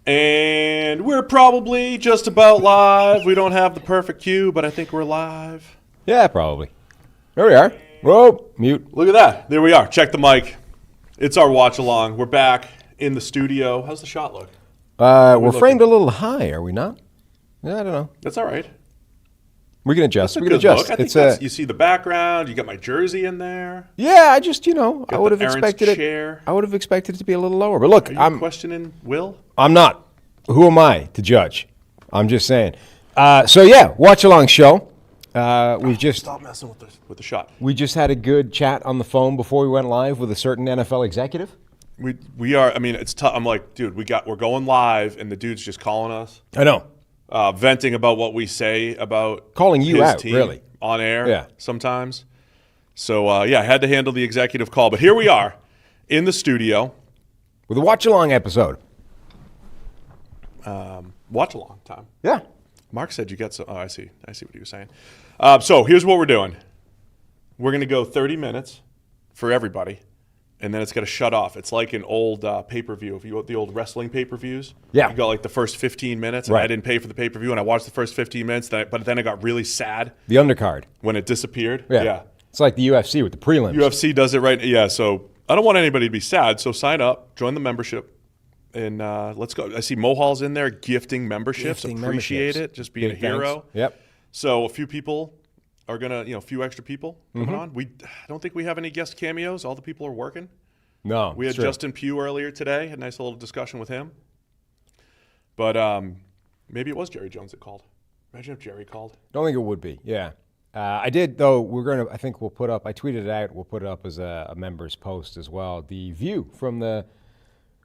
And we're probably just about live. We don't have the perfect cue, but I think we're live. Yeah, probably. There we are. Whoa, mute. Look at that. There we are. Check the mic. It's our watch along. We're back in the studio. How's the shot look? We're framed a little high, are we not? Yeah, I don't know. That's all right. We can adjust. That's We can adjust. Look. I think you see the background. You got my jersey in there. Yeah, I just, I would have expected chair. I would have expected it to be a little lower. But look, I'm questioning Will. I'm not. Who am I to judge? I'm just saying. So yeah, watch along show. We've just stop messing with the shot. We just had a good chat on the phone before we went live with a certain NFL executive. We are. I mean, it's tough. I'm like, dude, we're going live, and the dude's just calling us. I know. Venting about what we say about calling you his out, team really, on air. Yeah. Sometimes. So I had to handle the executive call, but here we are in the studio with a watch along episode. Watch along time. Yeah. Mark said you got some. Oh, I see what he was saying. So here's what we're doing. We're going to go 30 minutes for everybody, and then it's got to shut off. It's like an old pay-per-view. If you want the old wrestling pay-per-views, yeah. You got like the first 15 minutes, and right. I didn't pay for the pay-per-view, and I watched the first 15 minutes, but then I got really sad. The undercard. When it disappeared. Yeah. It's like the UFC with the prelims. UFC does it right. Yeah, so I don't want anybody to be sad, so sign up, join the membership. And let's go. I see Mohal's in there gifting memberships. Appreciate it. Just being a hero. Thanks. Yep. So a few people are going to, a few extra people coming on. I don't think we have any guest cameos. All the people are working. No. We had Justin Pugh earlier today. Had a nice little discussion with him. But maybe it was Jerry Jones that called. Imagine if Jerry called. Don't think it would be. Yeah. I did, though. I think we'll put up, I tweeted it out. We'll put it up as a member's post as well. The view from the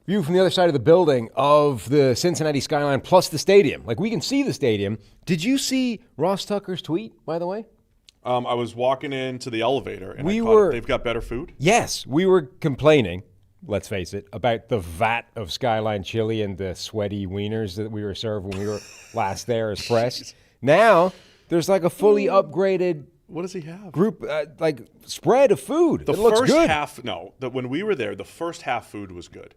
other side of the building of the Cincinnati skyline plus the stadium. Like, we can see the stadium. Did you see Ross Tucker's tweet, by the way? I was walking into the elevator, and they've got better food? Yes. We were complaining, let's face it, about the vat of Skyline chili and the sweaty wieners that we were served when we were last there as press. Now, there's like a fully upgraded... What does he have? Group, spread of food. It looks good. When we were there, the first half food was good.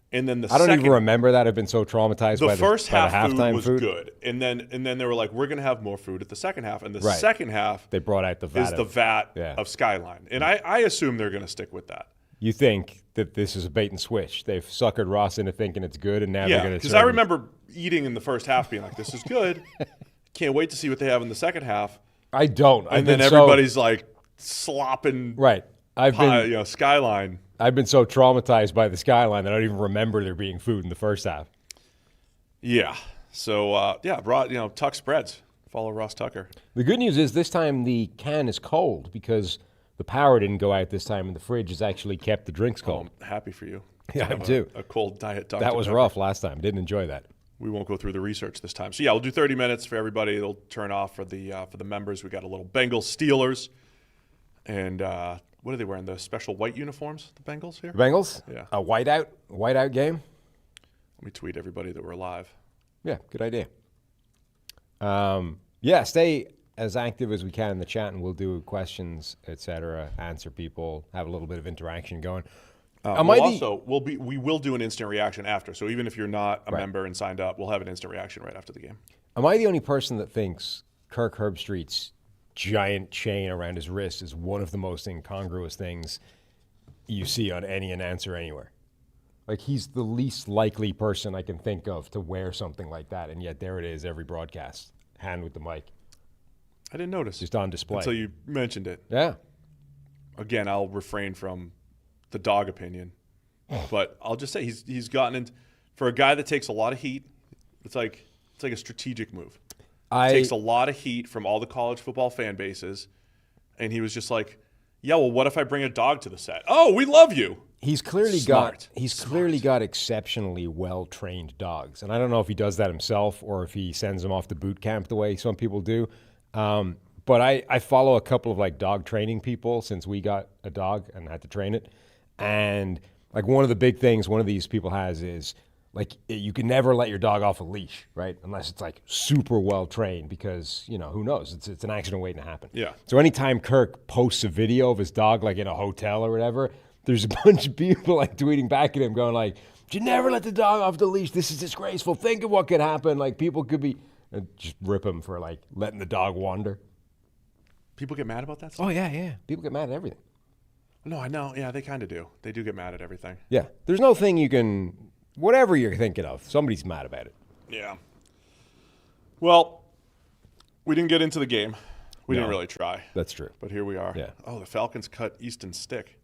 And then I don't even remember that. I've been so traumatized by the first half halftime food was good, and then they were like, "We're going to have more food at the second half." And the right. second half, they brought out the vat of Skyline, and I assume they're going to stick with that. You think that this is a bait and switch? They've suckered Ross into thinking it's good, and now they're going to. Because I remember eating in the first half, being like, "This is good. Can't wait to see what they have in the second half." I don't. And then everybody's like slopping. Right. Skyline. I've been so traumatized by the Skyline that I don't even remember there being food in the first half. Yeah. So, Tuck spreads. Follow Ross Tucker. The good news is this time the can is cold because the power didn't go out this time and the fridge has actually kept the drinks cold. I'm happy for you. Yeah, I'm too. A cold diet Dr. That was Pepper. rough last time. Didn't enjoy that. We won't go through the research this time. So, we'll do 30 minutes for everybody. It'll turn off for the members. We got a little Bengals Steelers. And what are they wearing? The special white uniforms, the Bengals here? The Bengals? Yeah. A whiteout game? Let me tweet everybody that we're live. Yeah, good idea. Stay as active as we can in the chat, and we'll do questions, etc., answer people, have a little bit of interaction going. We will do an instant reaction after. So even if you're not a member and signed up, we'll have an instant reaction right after the game. Am I the only person that thinks Kirk Herbstreit's giant chain around his wrist is one of the most incongruous things you see on any announcer anywhere? Like, he's the least likely person I can think of to wear something like that, and yet there it is every broadcast, hand with the mic. I didn't notice. Just on display. Until you mentioned it. Yeah. Again, I'll refrain from the dog opinion, but I'll just say he's gotten into, for a guy that takes a lot of heat, it's like a strategic move. Takes a lot of heat from all the college football fan bases, and he was just like, yeah, well, what if I bring a dog to the set? Oh, we love you. He's clearly got exceptionally well-trained dogs, and I don't know if he does that himself or if he sends them off to boot camp the way some people do. But I follow a couple of like dog training people since we got a dog and had to train it, and like one of the big things one of these people has is like you can never let your dog off a leash, right? Unless it's like super well trained, because who knows? It's an accident waiting to happen. Yeah. So anytime Kirk posts a video of his dog like in a hotel or whatever, there's a bunch of people like tweeting back at him going like, You never let the dog off the leash. This is disgraceful. Think of what could happen. Like, people could be just rip him for like letting the dog wander. People get mad about that stuff? Oh yeah. People get mad at everything. No, I know. Yeah, they kind of do. They do get mad at everything. Yeah, there's no thing you can. Whatever you're thinking of, somebody's mad about it. Yeah. Well, we didn't get into the game. We didn't really try. That's true. But here we are. Yeah. Oh, the Falcons cut Easton Stick.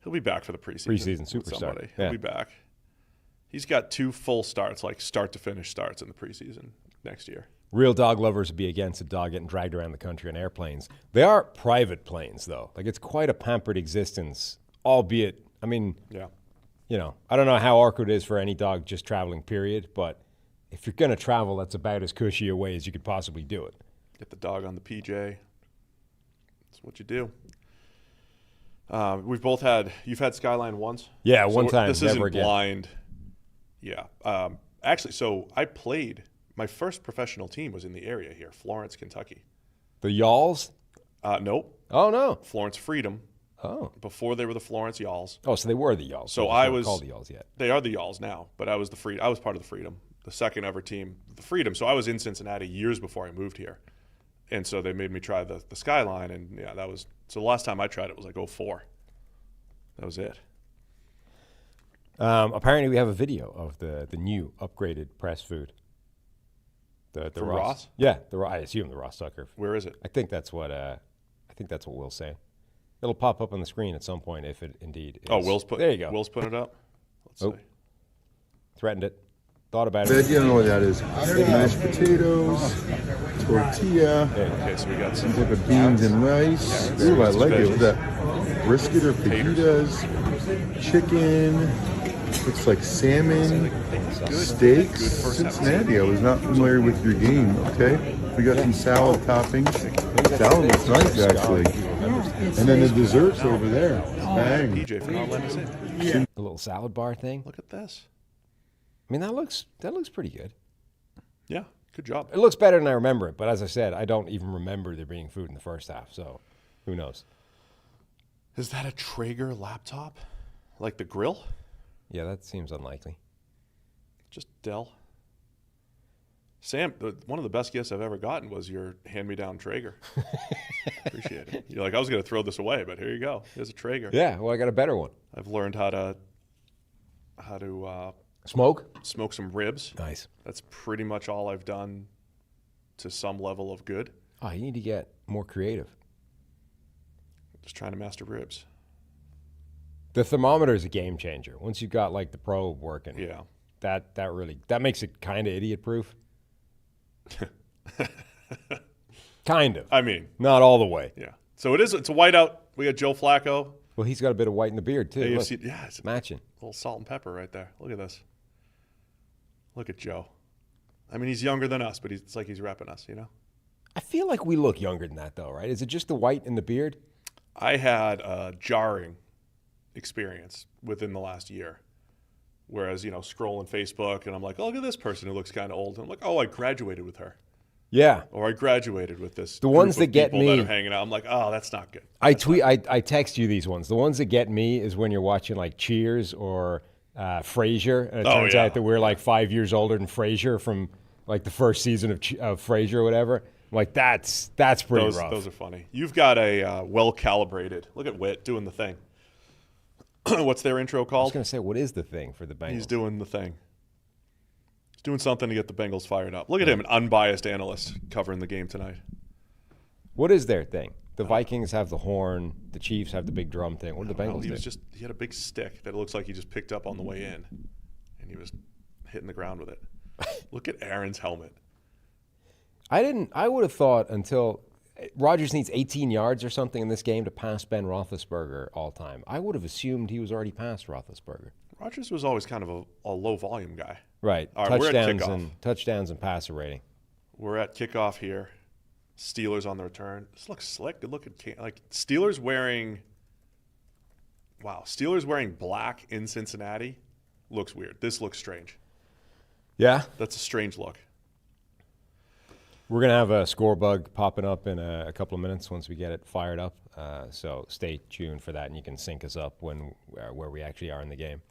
He'll be back for the preseason. Preseason superstar. He'll be back. He's got 2 full starts, like start-to-finish starts in the preseason next year. Real dog lovers would be against a dog getting dragged around the country on airplanes. They are private planes, though. Like, it's quite a pampered existence, albeit, I mean, I don't know how awkward it is for any dog just traveling, period, but if you're going to travel, that's about as cushy a way as you could possibly do it. Get the dog on the PJ. That's what you do. You've had Skyline once? Yeah, one time, this never isn't again. blind. Yeah. Actually, so I played, my first professional team was in the area here, Florence, Kentucky. The Yalls? Nope. Oh, no. Florence Freedom. Oh. Before they were the Florence Yalls. Oh, so they were the Yalls. So I was called the Yalls yet. They are the Yalls now, but I was I was part of the Freedom, the second ever team, the Freedom. So I was in Cincinnati years before I moved here. And so they made me try the Skyline, and so the last time I tried it was like 2004. That was it. Apparently we have a video of the new upgraded press food. The From Ross? Yeah, I assume the Ross Tucker. Where is it? I think that's what Will's saying. It'll pop up on the screen at some point if it indeed is. Oh, there you go. Will's putting it up. Let's see. Threatened it. Thought about it. You don't know what that is. Mashed potatoes, tortilla. Okay, so we got some type of beans and rice. Ooh, I like it. With that brisket or fajitas, chicken. Looks like salmon, steaks. Cincinnati. I was not familiar with your game. Okay, we got some salad toppings. Salad looks nice actually. And then the desserts over there. Bang. PJ for not letting us in. The little salad bar thing. Look at this. I mean, that looks pretty good. Yeah, good job. It looks better than I remember it, but as I said, I don't even remember there being food in the first half, so who knows? Is that a Traeger laptop? Like the grill? Yeah, that seems unlikely. Just Dell. Sam, one of the best gifts I've ever gotten was your hand-me-down Traeger. Appreciate it. You're like, I was going to throw this away, but here you go. Here's a Traeger. Yeah, well, I got a better one. I've learned how to smoke some ribs. Nice. That's pretty much all I've done to some level of good. Oh, you need to get more creative. Just trying to master ribs. The thermometer is a game changer. Once you've got like the probe working, yeah, that makes it kind of idiot proof. Kind of. I mean, not all the way. Yeah. So it's a whiteout. We got Joe Flacco. Well, he's got a bit of white in the beard too. Yeah, it's matching. A little salt and pepper right there. Look at this. Look at Joe. I mean, he's younger than us, but it's like he's repping us, you know? I feel like we look younger than that, though, right? Is it just the white in the beard? I had a jarring experience within the last year. Whereas, scrolling Facebook, and I'm like, oh, look at this person who looks kind of old. And I'm like, oh, I graduated with her. Yeah. Or I graduated with this. The ones that get me that are hanging out. I'm like, oh, that's not good. I text you these ones. The ones that get me is when you're watching like Cheers or Frasier, and it turns out that we're like 5 years older than Frasier from like the first season of Frasier or whatever. I'm like, that's pretty rough. Those are funny. You've got a well-calibrated. Look at Witt doing the thing. What's their intro called? I was going to say, what is the thing for the Bengals? He's doing the thing. He's doing something to get the Bengals fired up. Look at him, an unbiased analyst covering the game tonight. What is their thing? The Vikings have the horn. The Chiefs have the big drum thing. What do the Bengals do? He had a big stick that it looks like he just picked up on the way in, and he was hitting the ground with it. Look at Aaron's helmet. I would have thought until Rodgers needs 18 yards or something in this game to pass Ben Roethlisberger all time. I would have assumed he was already past Roethlisberger. Rodgers was always kind of a low-volume guy. Right. All right, touchdowns and passer rating. We're at kickoff here. Steelers on the return. This looks slick. Good looking. Like Steelers wearing black in Cincinnati looks weird. This looks strange. Yeah? That's a strange look. We're going to have a score bug popping up in a couple of minutes once we get it fired up. So stay tuned for that, and you can sync us up where we actually are in the game.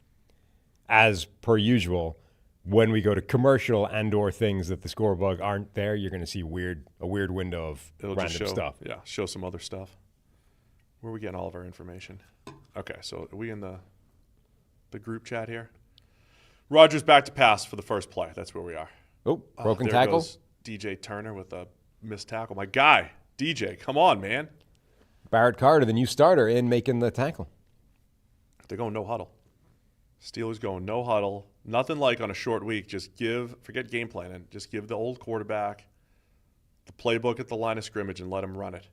as per usual, when we go to commercial and or things that the scorebug aren't there, you're going to see a weird window of random stuff. Yeah, show some other stuff. Where are we getting all of our information? Okay, so are we in the group chat here? Rodgers back to pass for the first play. That's where we are. Oh, broken there tackle. Goes DJ Turner with a missed tackle. My guy, DJ, come on, man. Barrett Carter, the new starter, in making the tackle. They're going no huddle. Steelers going no huddle. Nothing like on a short week. Just forget game planning. Just give the old quarterback the playbook at the line of scrimmage and let him run it.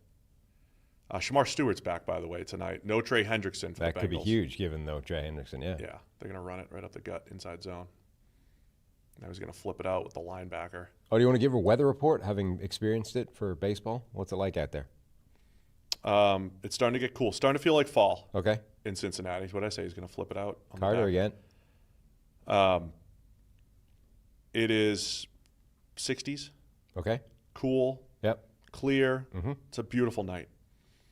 Shamar Stewart's back, by the way, tonight. No Trey Hendrickson for the Bengals. That could be huge, given no Trey Hendrickson, yeah. Yeah, they're going to run it right up the gut, inside zone. Now he's going to flip it out with the linebacker. Oh, do you want to give a weather report, having experienced it for baseball? What's it like out there? It's starting to get cool. Starting to feel like fall. Okay. In Cincinnati. What I say, he's going to flip it out. On Carter again. It is 60s. Okay. Cool. Yep. Clear. Mm-hmm. It's a beautiful night.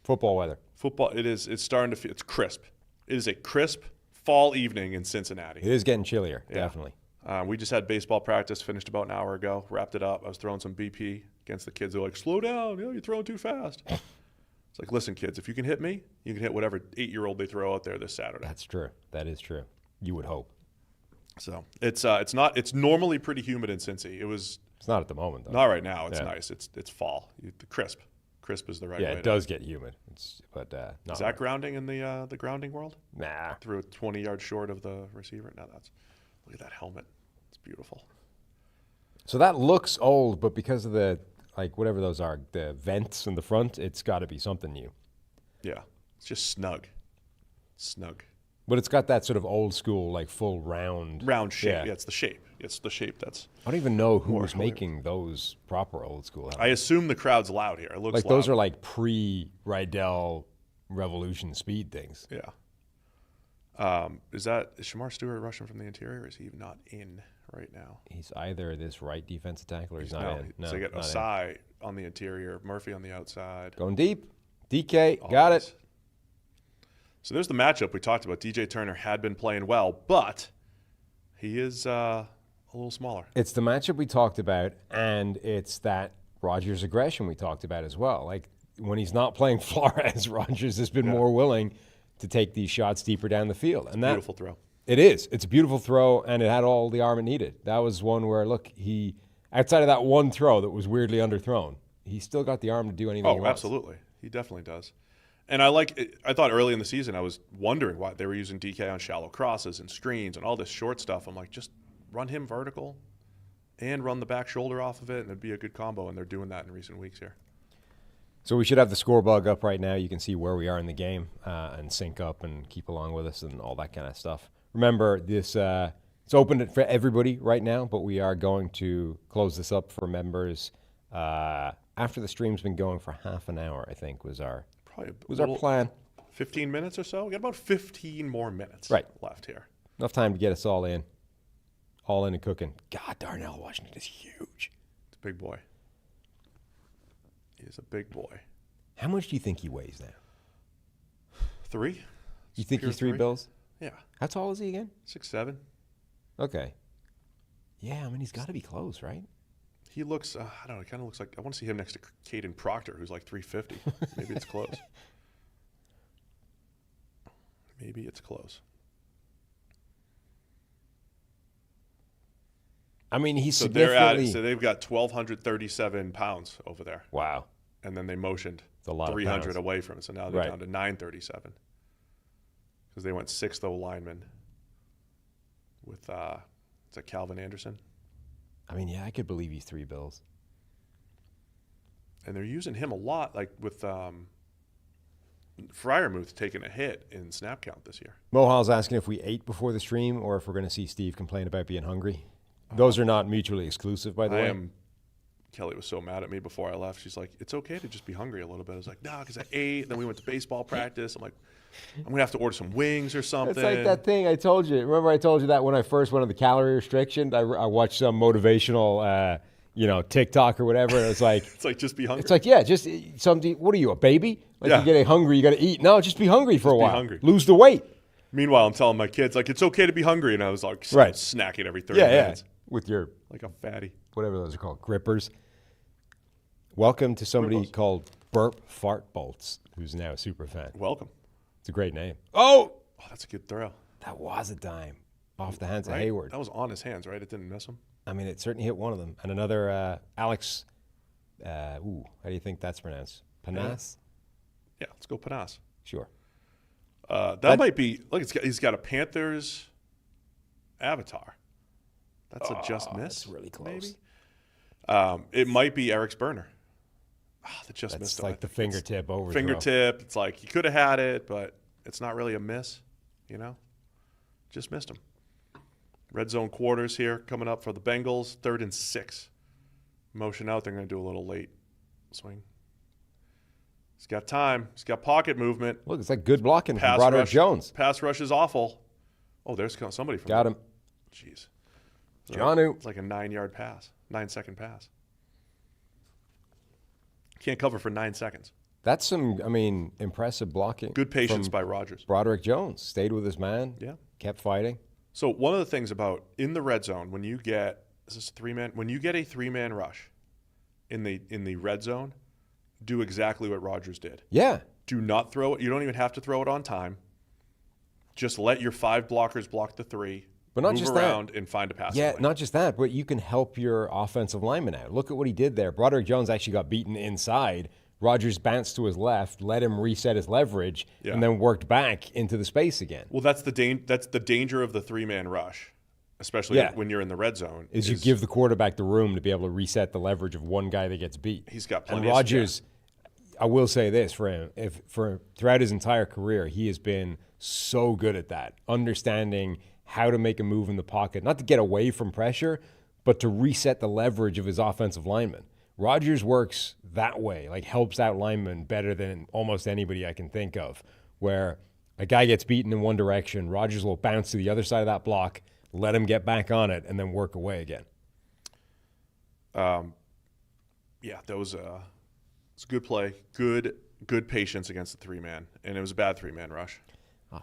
Football weather. Football. It's starting to feel. It's crisp. It is a crisp fall evening in Cincinnati. It is getting chillier. Yeah. Definitely. We just had baseball practice. Finished about an hour ago. Wrapped it up. I was throwing some BP against the kids. They're like, "Slow down. You're throwing too fast." It's like, listen, kids, if you can hit me, you can hit whatever 8-year-old they throw out there this Saturday. That's true. That is true. You would hope. So it's normally pretty humid in Cincy. It's not at the moment though. Not right now. It's nice. It's fall. The crisp is the right way. Yeah, it does get humid. Is that grounding in the grounding world? Nah. Threw it 20 yards short of the receiver. No, look at that helmet. It's beautiful. So that looks old, but because of the whatever those are, the vents in the front, it's got to be something new. Yeah, it's just snug. But it's got that sort of old school, full round shape. Yeah, it's the shape. It's the shape that's. I don't even know who was making those proper old school helmets. I assume the crowd's loud here. It looks like those are pre-Rydell Revolution speed things. Yeah. Is Shamar Stewart rushing from the interior? Or is he not in right now? He's either this right defensive tackle or he's not in. No, so they got Osai on the interior, Murphy on the outside. Going deep. DK, got it. So there's the matchup we talked about. DJ Turner had been playing well, but he is a little smaller. It's the matchup we talked about, and it's that Rodgers aggression we talked about as well. When he's not playing Flores, Rodgers has been more willing to take these shots deeper down the field. And that beautiful throw. It is. It's a beautiful throw, and it had all the arm it needed. That was one where, he outside of that one throw that was weirdly underthrown, he still got the arm to do anything he wants. Oh, absolutely. He definitely does. And I thought early in the season I was wondering why they were using DK on shallow crosses and screens and all this short stuff. I'm like, just run him vertical and run the back shoulder off of it, and it'd be a good combo, and they're doing that in recent weeks here. So we should have the score bug up right now. You can see where we are in the game and sync up and keep along with us and all that kind of stuff. Remember, this it's open for everybody right now, but we are going to close this up for members after the stream's been going for half an hour, I think, was our plan. 15 minutes or so? We got about 15 more minutes left here. Enough time to get us all in and cooking. God, Darnell Washington is huge. It's a big boy. He is a big boy. How much do you think he weighs now? 3. You think he's 3 bills? Yeah. How tall is he again? 6'7". Okay. Yeah, he's got to be close, right? He looks, I don't know, it kind of looks like, I want to see him next to Caden Proctor, who's like 350. Maybe it's close. Maybe it's close. He's significantly... So they've got 1,237 pounds over there. Wow. And then they motioned 300 away from it, so now they're down to 937. Because they went 6th O-lineman with, is that Calvin Anderson? I could believe he's 3 bills. And they're using him a lot, with Freiermuth taking a hit in snap count this year. Mohal's asking if we ate before the stream or if we're going to see Steve complain about being hungry. Those are not mutually exclusive, by the way. Kelly was so mad at me before I left. She's like, it's okay to just be hungry a little bit. I was like, no, because I ate. Then we went to baseball practice. I'm like, I'm going to have to order some wings or something. It's like that thing I told you. Remember I told you that when I first went on the calorie restriction, I watched some motivational, TikTok or whatever. And it's like, it's like, just be hungry. It's like, yeah, just something. What are you, a baby? You're getting hungry, you got to eat. No, just be hungry for a while. Be hungry. Lose the weight. Meanwhile, I'm telling my kids, like, it's okay to be hungry. And I was like, Right. snacking every 30 minutes. With your, Like a fatty. whatever those are called, grippers. Welcome to somebody called Burp Fart Bolts, who's now a super fan. Welcome. It's a great name. Oh, that's a good throw. that was a dime off the hands of Right? Hayward. That was on his hands, right? It didn't miss him. I mean, it certainly hit one of them. And another Alex, how do you think that's pronounced? Panas? Yeah, let's go Panas. Sure. That might be, look, he's got a Panthers avatar. That's a just miss. That's really close. Maybe. It might be Eric's burner. That just That's missed. like the fingertip overthrow. Fingertip. It's like he could have had it, but it's not really a miss, Just missed him. Red zone quarters here coming up for the Bengals. 3rd and 6. Motion out. They're going to do a little late swing. He's got time. He's got pocket movement. Look, it's like good blocking from Pass Broderick rush. Jones. Pass rush is awful. Oh, there's somebody from Got him. Jeez. Johnu. It's like a 9-yard pass, 9-second pass. Can't cover for 9 seconds. That's some, impressive blocking. Good patience by Rodgers. Broderick Jones stayed with his man. Yeah. Kept fighting. So one of the things about in the red zone, when you get a 3-man rush in the red zone, do exactly what Rodgers did. Yeah. Do not throw it. You don't even have to throw it on time. Just let your 5 blockers block the 3. But not move just around that. And find a pass. Yeah, play. not just that, but you can help your offensive lineman out. Look at what he did there. Broderick Jones actually got beaten inside. Rodgers bounced to his left, let him reset his leverage, and then worked back into the space again. Well, that's the danger of the 3-man rush, especially when you're in the red zone. Is you give the quarterback the room to be able to reset the leverage of one guy that gets beat. He's got plenty. And Rodgers, I will say this for him: throughout his entire career, he has been so good at that, understanding how to make a move in the pocket, not to get away from pressure, but to reset the leverage of his offensive lineman. Rodgers works that way, like helps out linemen better than almost anybody I can think of, where a guy gets beaten in one direction, Rodgers will bounce to the other side of that block, let him get back on it, and then work away again. That was it's a good play, good patience against the 3-man, and it was a bad 3-man rush.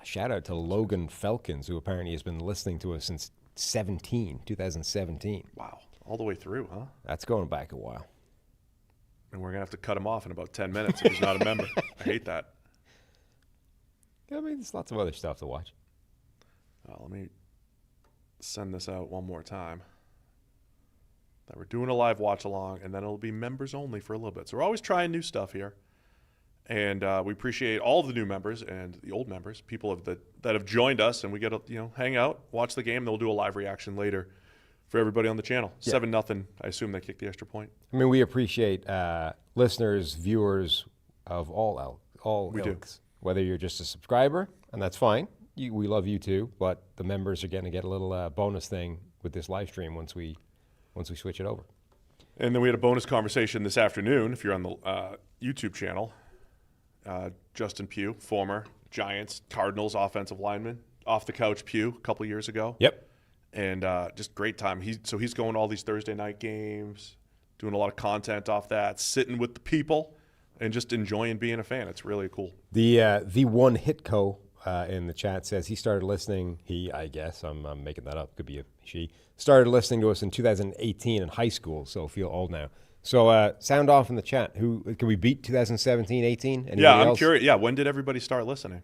Shout out to Logan Felkins, who apparently has been listening to us since 2017. Wow, all the way through, huh? That's going back a while. And we're going to have to cut him off in about 10 minutes if he's not a member. I hate that. There's lots of other stuff to watch. Let me send this out one more time. That we're doing a live watch along, and then it'll be members only for a little bit. So we're always trying new stuff here. And we appreciate all of the new members and the old members, people that have joined us, and we get to hang out, watch the game. Then we'll do a live reaction later for everybody on the channel. 7-0. I assume they kicked the extra point. We appreciate listeners, viewers of all ilks. Whether you're just a subscriber, and that's fine. We love you too, but the members are going to get a little bonus thing with this live stream once we switch it over. And then we had a bonus conversation this afternoon, if you're on the YouTube channel. Justin Pugh, former Giants, Cardinals offensive lineman, off the couch Pugh a couple years ago. Yep. And just great time. He's going to all these Thursday night games, doing a lot of content off that, sitting with the people, and just enjoying being a fan. It's really cool. The one Hitco in the chat says he started listening. I guess I'm making that up. Could be a she. Started listening to us in 2018 in high school, so feel old now. So sound off in the chat. Who can we beat 2017, 18? Yeah, I'm curious. Yeah, when did everybody start listening?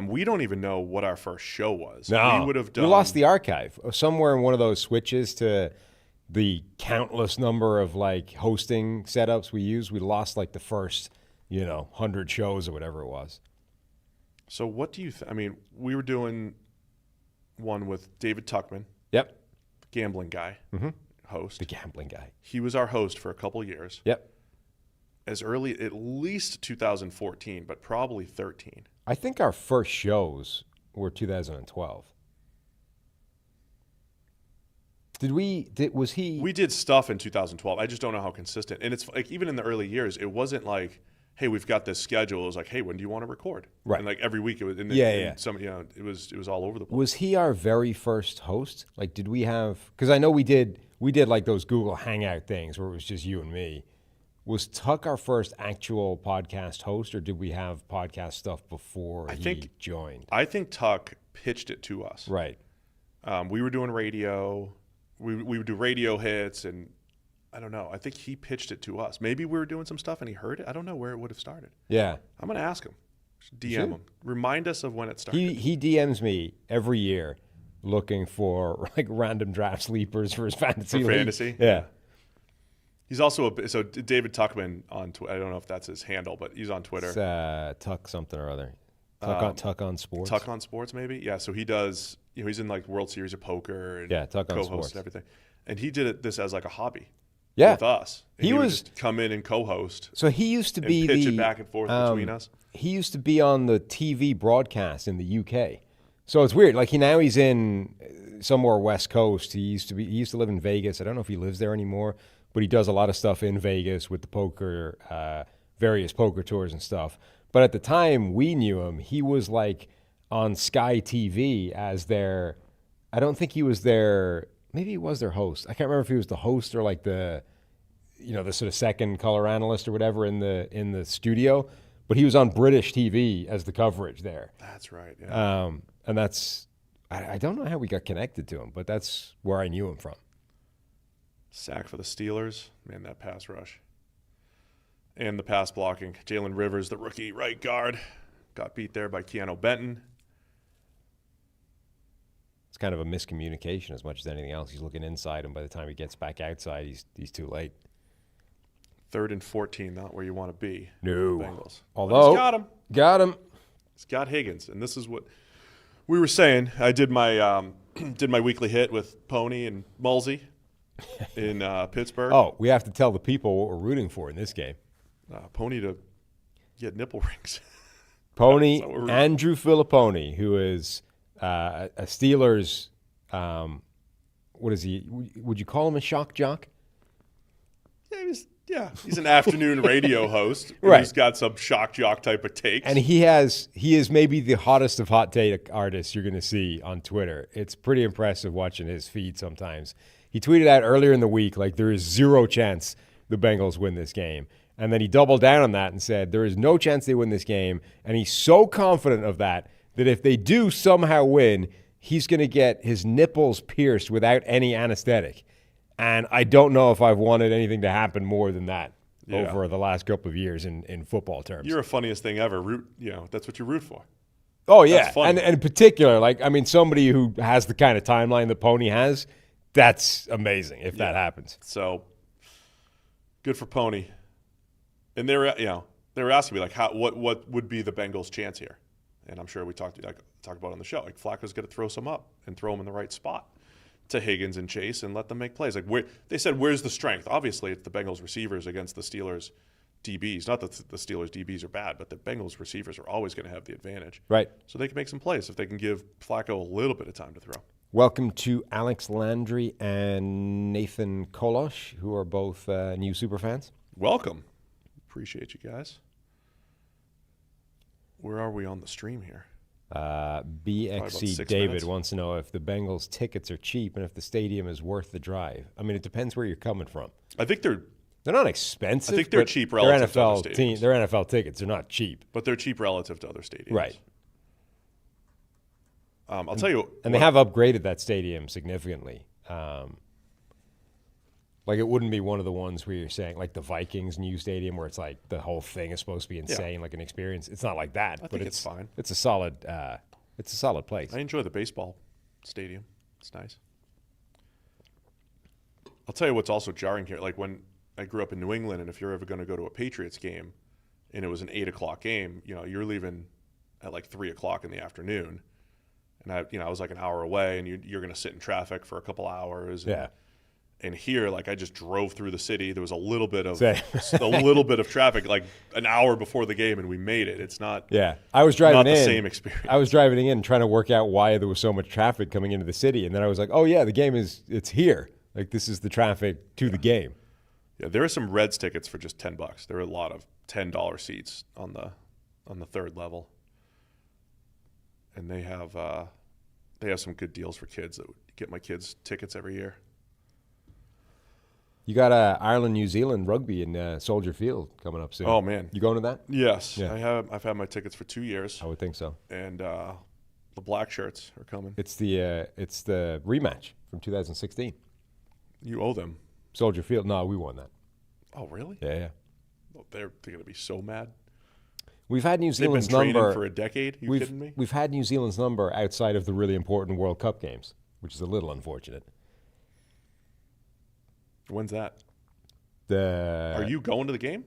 We don't even know what our first show was. No, we would have done. We lost the archive somewhere in one of those switches to the countless number of hosting setups we used. We lost the first 100 shows or whatever it was. So what do you? We were doing one with David Tuckman. Yep. The gambling guy. Mm-hmm. Host. The gambling guy. He was our host for a couple years. Yep. As early, at least 2014, but probably 13. I think our first shows were 2012. Was he? We did stuff in 2012. I just don't know how consistent. And it's even in the early years, it wasn't hey, we've got this schedule. It was hey, when do you want to record? Right. And every week it was. It was all over the place. Was he our very first host? Did we have? Because I know we did those Google Hangout things where it was just you and me. Was Tuck our first actual podcast host, or did we have podcast stuff before he joined? I think Tuck pitched it to us. Right. We were doing radio. We would do radio hits, and I don't know. I think he pitched it to us. Maybe we were doing some stuff and he heard it. I don't know where it would have started. Yeah. I'm going to ask him. DM him. Remind us of when it started. He DMs me every year looking for like random draft sleepers for his fantasy league. Fantasy? Yeah. He's also so David Tuckman on Twitter. I don't know if that's his handle, but he's on Twitter. It's Tuck something or other. Tuck on Sports. Tuck on Sports, maybe. Yeah. So he does. He's in like World Series of Poker and Tuck on co-host Sports and everything. And he did this as like a hobby. Yeah. With us. And he would just come in and co-host. So he used to be pitch it back and forth between us. He used to be on the TV broadcast in the UK. So it's weird. Like he's in somewhere West Coast. He used to live in Vegas. I don't know if he lives there anymore. But he does a lot of stuff in Vegas with the poker, various poker tours and stuff. But at the time we knew him, he was like on Sky TV as their, I don't think he was their, maybe he was their host. I can't remember if he was the host or like the sort of second color analyst or whatever in the studio. But he was on British TV as the coverage there. That's right, yeah. And that's, I don't know how we got connected to him, but that's where I knew him from. Sack for the Steelers. Man, that pass rush. And the pass blocking. Jalen Rivers, the rookie right guard, got beat there by Keanu Benton. It's kind of a miscommunication as much as anything else. He's looking inside, and by the time he gets back outside, he's too late. 3rd and 14, not where you want to be. No. Bengals. Although, got him. Got him. He's got Higgins, and this is what we were saying. I did my weekly hit with Pony and Mulsey in Pittsburgh. Oh, we have to tell the people what we're rooting for in this game. Pony to get nipple rings. Pony, Andrew Filipponi, who is a Steelers, what is he? Would you call him a shock jock? Yeah, he's an afternoon radio host. Right. He's got some shock jock type of takes. And he is maybe the hottest of hot take artists you're going to see on Twitter. It's pretty impressive watching his feed sometimes. He tweeted out earlier in the week, like, there is 0 chance the Bengals win this game. And then he doubled down on that and said, there is no chance they win this game. And he's so confident of that if they do somehow win, he's going to get his nipples pierced without any anesthetic. And I don't know if I've wanted anything to happen more than that over the last couple of years in football terms. You're a funniest thing ever. That's what you root for. Oh, yeah. And in particular, somebody who has the kind of timeline that Pony has, that's amazing if that happens. So good for Pony. And they were asking me what would be the Bengals' chance here, and I'm sure we talked about it on the show. Like Flacco's got to throw some up and throw them in the right spot to Higgins and Chase and let them make plays. They said, where's the strength? Obviously, it's the Bengals receivers against the Steelers DBs. Not that the Steelers DBs are bad, but the Bengals receivers are always going to have the advantage. Right. So they can make some plays if they can give Flacco a little bit of time to throw. Welcome to Alex Landry and Nathan Kolosh, who are both new superfans. Welcome. Appreciate you guys. Where are we on the stream here? BXC David wants to know if the Bengals tickets are cheap and if the stadium is worth the drive. I mean, it depends where you're coming from. I think they're not expensive. I think they're cheap relative to other stadiums. They're NFL tickets. They're not cheap. But they're cheap relative to other stadiums. Right. I'll tell you. And they have upgraded that stadium significantly. It wouldn't be one of the ones where you're saying, like the Vikings new stadium, where it's like the whole thing is supposed to be insane, like an experience. It's not like that. I think it's fine. It's a solid. It's a solid place. I enjoy the baseball stadium. It's nice. I'll tell you what's also jarring here. Like when I grew up in New England, and if you're ever going to go to a Patriots game, and it was an 8:00 game, you're leaving at like 3:00 in the afternoon, and I was like an hour away, and you're going to sit in traffic for a couple hours. And here, I just drove through the city. There was a little bit of traffic, like an hour before the game, and we made it. It's not. Yeah, I was driving the same experience. I was driving in trying to work out why there was so much traffic coming into the city, and then I was like, oh yeah, the game it's here. Like this is the traffic to the game. Yeah, there are some Reds tickets for just $10. There are a lot of $10 seats on the third level, and they have some good deals for kids that would get my kids tickets every year. You got Ireland, New Zealand rugby in Soldier Field coming up soon. Oh man, you going to that? Yes, Yeah. I've had my tickets for 2 years. I would think so. And the black shirts are coming. It's the rematch from 2016. You owe them. Soldier Field. No, we won that. Oh really? Yeah. Well, they're going to be so mad. We've had New Zealand's They've been number training for a decade. You kidding me? We've had New Zealand's number outside of the really important World Cup games, which is a little unfortunate. When's that? Are you going to the game?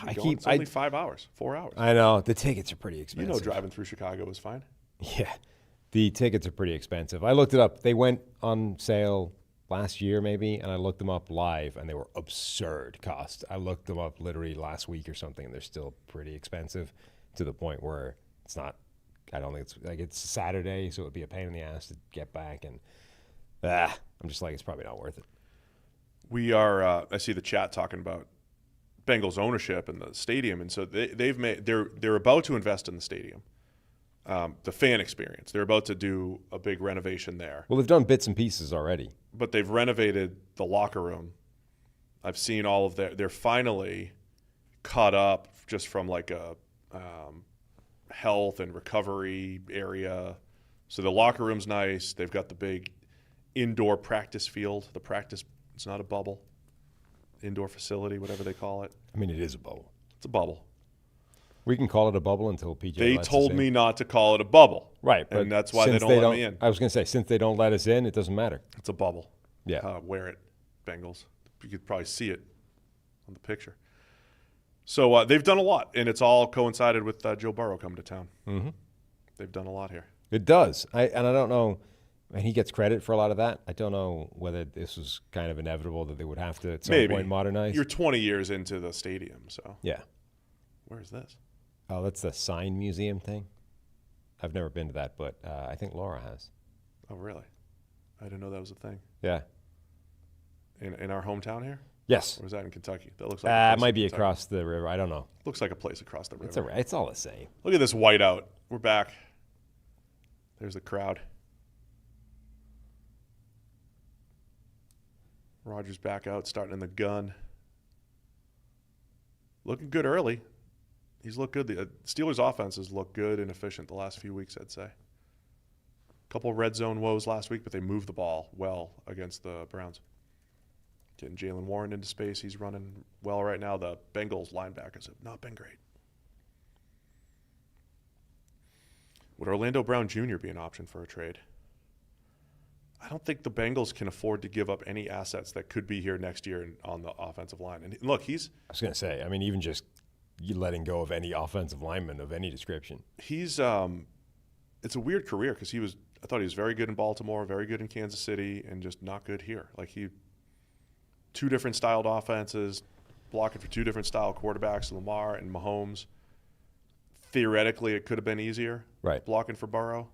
It's only 5 hours, 4 hours. I know the tickets are pretty expensive. You know, driving through Chicago is fine. Yeah, the tickets are pretty expensive. I looked it up. They went on sale last year, maybe, and I looked them up live, and they were absurd cost. I looked them up literally last week or something, and they're still pretty expensive to the point where it's not. I don't think it's Saturday, so it would be a pain in the ass to get back, and I'm just like, it's probably not worth it. We are. I see the chat talking about Bengals ownership and the stadium, and so they're about to invest in the stadium, the fan experience. They're about to do a big renovation there. Well, they've done bits and pieces already, but they've renovated the locker room. I've seen all of they're finally caught up just from like a health and recovery area. So the locker room's nice. They've got the big indoor practice field. It's not a bubble. Indoor facility, whatever they call it. I mean, it is a bubble. It's a bubble. We can call it a bubble until PJ They lets told us in. me not to call it a bubble. Right. And that's why they don't let me in. I was going to say, since they don't let us in, it doesn't matter. It's a bubble. Yeah. Wear it, Bengals. You could probably see it on the picture. So they've done a lot, and it's all coincided with Joe Burrow coming to town. Mm-hmm. They've done a lot here. It does. I don't know. And he gets credit for a lot of that. I don't know whether this was kind of inevitable that they would have to at some point modernize. You're 20 years into the stadium, so. Yeah. Where's this? Oh, that's the sign museum thing? I've never been to that, but I think Laura has. Oh, really? I didn't know that was a thing. Yeah. In our hometown here? Yes. Or is that in Kentucky? That looks like it might be across the river. I don't know. Looks like a place across the river. It's all the same. Look at this whiteout. We're back. There's the crowd. Rodgers back out, starting in the gun. Looking good early. He's looked good. The Steelers' offenses look good and efficient the last few weeks, I'd say. A couple red zone woes last week, but they moved the ball well against the Browns. Getting Jalen Warren into space. He's running well right now. The Bengals linebackers have not been great. Would Orlando Brown Jr. be an option for a trade? I don't think the Bengals can afford to give up any assets that could be here next year on the offensive line. And look, I was going to say, I mean, even just you letting go of any offensive lineman of any description. It's a weird career because I thought he was very good in Baltimore, very good in Kansas City, and just not good here. Like two different styled offenses, blocking for two different style quarterbacks, Lamar and Mahomes. Theoretically, it could have been easier. Right. Blocking for Burrow.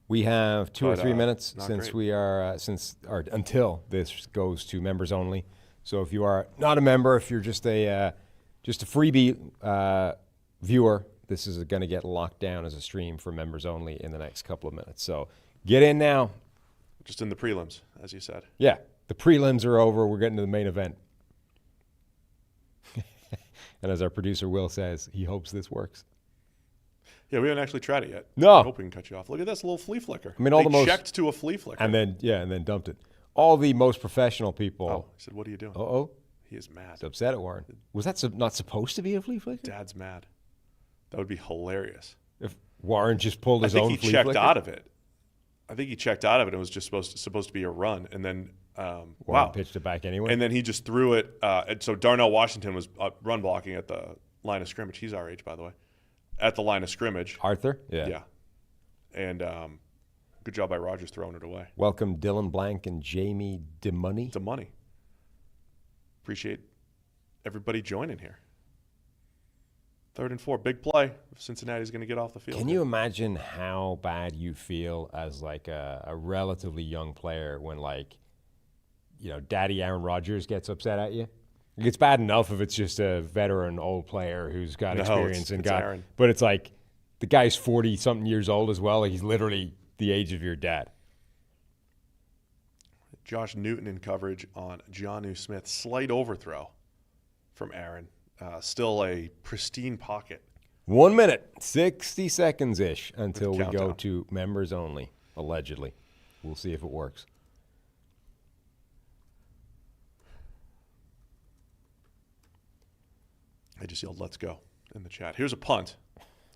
We have 2 or 3 minutes until this goes to members only. So if you are not a member, if you're just a freebie viewer, this is going to get locked down as a stream for members only in the next couple of minutes. So get in now. Just in the prelims, as you said. Yeah, the prelims are over. We're getting to the main event. And as our producer Will says, he hopes this works. Yeah, we haven't actually tried it yet. No. I hope we can cut you off. Look at this little flea flicker. I mean, they checked to a flea flicker. And then dumped it. All the most professional people. Oh, he said, what are you doing? Uh-oh. He is mad. He's upset at Warren. Was that not supposed to be a flea flicker? Dad's mad. That would be hilarious. If Warren just pulled his own flea flicker? I think he checked out of it. I think he checked out of it and it was just supposed to be a run. And then, Warren pitched it back anyway. And then he just threw it. And so Darnell Washington was run blocking at the line of scrimmage. He's our age, by the way. At the line of scrimmage. Arthur? Yeah. Yeah. And good job by Rodgers throwing it away. Welcome Dylan Blank and Jamie DeMoney. DeMoney. Appreciate everybody joining here. 3rd and 4. Big play. Cincinnati's going to get off the field. Can you imagine how bad you feel as like a relatively young player when Daddy Aaron Rodgers gets upset at you? It's bad enough if it's just a veteran old player who's got experience it's Aaron. But it's like the guy's 40-something years old as well. Like he's literally the age of your dad. Josh Newton in coverage on Jonnu Smith. Slight overthrow from Aaron. Still a pristine pocket. 1 minute, 60 seconds-ish until we countdown. go to members only, allegedly. We'll see if it works. I just yelled, let's go, in the chat. Here's a punt.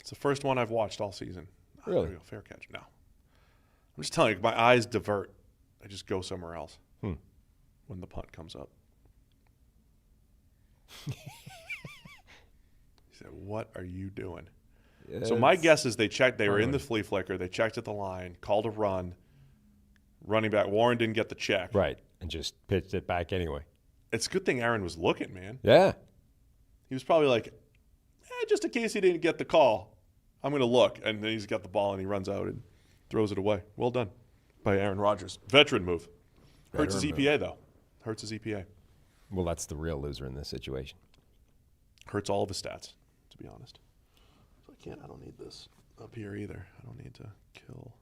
It's the first one I've watched all season. Really? There we go. Fair catch. No. I'm just telling you, my eyes divert. I just go somewhere else when the punt comes up. He said, what are you doing? Yes. So my guess is they checked. They were in the flea flicker. They checked at the line, called a run. Running back Warren didn't get the check. Right, and just pitched it back anyway. It's a good thing Aaron was looking, man. Yeah. He was probably like, just in case he didn't get the call, I'm going to look. And then he's got the ball and he runs out and throws it away. Well done by Aaron Rodgers. Veteran move. Hurts his EPA, though. Hurts his EPA. Well, that's the real loser in this situation. Hurts all of his stats, to be honest. So I don't need this up here either. I don't need to kill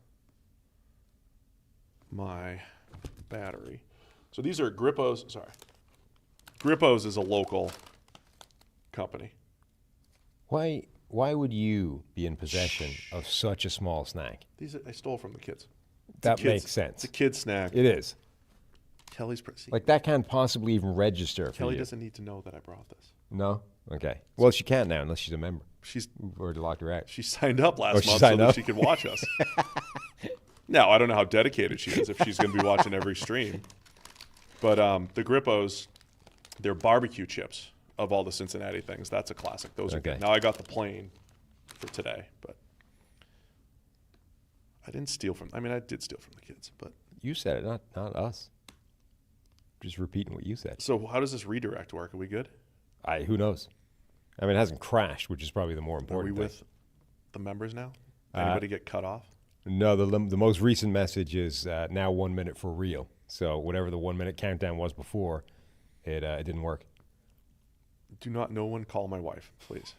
my battery. So these are Grippo's. Sorry. Grippo's is a local company. Why would you be in possession of such a small snack? These I stole from the kids. That makes sense. It's a kid's snack. It is. Kelly's like that can't possibly even register for Kelly you. doesn't need to know that I brought this. No? Okay. Well, she can't now unless she's a member. She's already locked her out. She signed up last month so that she could watch us. Now, I don't know how dedicated she is if she's going to be watching every stream. But the Grippos, they're barbecue chips of all the Cincinnati things. That's a classic. Those are good. Now I got the plain for today, but I didn't steal from. I mean, I did steal from the kids, but you said it, not us. Just repeating what you said. So how does this redirect work? Are we good? Who knows? I mean, it hasn't crashed, which is probably the more important thing. Are we thing. with the members now? Anybody get cut off? No, the most recent message is now 1 minute for real. So whatever the 1 minute countdown was before, it didn't work. Do not no one call my wife, please.